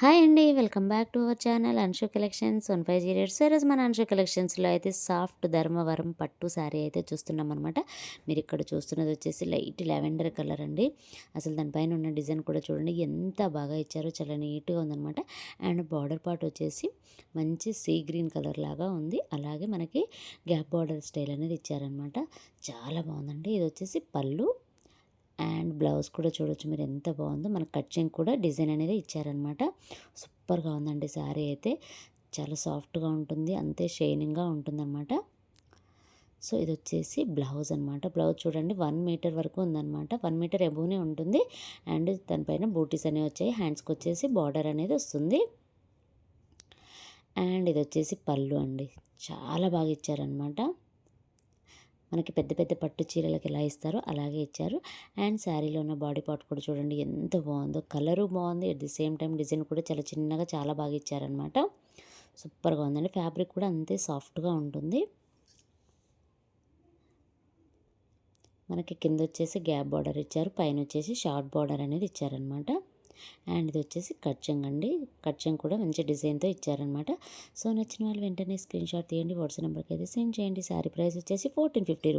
Hi అండి. Welcome back to our channel Anshu collections 1508. So, ఈరోజు మన అన్షు కలెక్షన్స్‌లో అయితే సాఫ్ట్ ధర్మవరం పట్టు శారీ అయితే చూస్తున్నామనమాట. మీరిక్కడ చూస్తున్నది వచ్చేసి లైట్ లావెండర్ కలర్ అండి. అసలు దానిపైన ఉన్న డిజైన్ కూడా చూడండి ఎంత బాగా ఇచ్చారో, చాలా నీట్‌గా ఉందనమాట. అండ్ బార్డర్ పార్ట్ వచ్చేసి మంచి సీ గ్రీన్ కలర్ లాగా ఉంది. అలాగే మనకి గ్యాప్ బార్డర్ స్టైల్ అనేది ఇచ్చారనమాట. చాలా బాగుందండి. ఇది వచ్చేసి పళ్ళు అండ్ బ్లౌజ్ కూడా చూడొచ్చు మీరు ఎంత బాగుందో. మనకు కట్ చెంగ్ కూడా డిజైన్ అనేది ఇచ్చారనమాట. సూపర్గా ఉందండి శారీ అయితే. చాలా సాఫ్ట్గా ఉంటుంది, అంతే షైనింగ్గా ఉంటుందన్నమాట. సో ఇది వచ్చేసి బ్లౌజ్ అనమాట. బ్లౌజ్ చూడండి 1 మీటర్ వరకు ఉందన్నమాట. 1 మీటర్ ఎబోనే ఉంటుంది. అండ్ దానిపైన బూటీస్ అనేవి వచ్చాయి. హ్యాండ్స్కి వచ్చేసి బార్డర్ అనేది వస్తుంది. అండ్ ఇది వచ్చేసి పళ్ళు అండి. చాలా బాగా ఇచ్చారనమాట. మనకి పెద్ద పెద్ద పట్టు చీరలకు ఎలా ఇస్తారో అలాగే ఇచ్చారు. అండ్ శారీలో ఉన్న బాడీ పార్ట్ కూడా చూడండి ఎంత బాగుందో. కలరు బాగుంది, at the same time design కూడా చాలా చిన్నగా చాలా బాగా ఇచ్చారనమాట. సూపర్గా ఉందండి. ఫ్యాబ్రిక్ కూడా అంతే సాఫ్ట్గా ఉంటుంది. మనకి కింద వచ్చేసి గ్యాప్ బార్డర్ ఇచ్చారు, పైన వచ్చేసి షార్ట్ బార్డర్ అనేది ఇచ్చారనమాట. అండ్ ఇది వచ్చేసి కట్చెంగ్ అండి. కట్చెంగ్ కూడా మంచి డిజైన్తో ఇచ్చారనమాట. సో నచ్చిన వాళ్ళు వెంటనే స్క్రీన్ షాట్ తీయండి, వాట్సాప్ నెంబర్కి అయితే సెండ్ చేయండి. శారీ ప్రైస్ వచ్చేసి 1450 రూపీస్.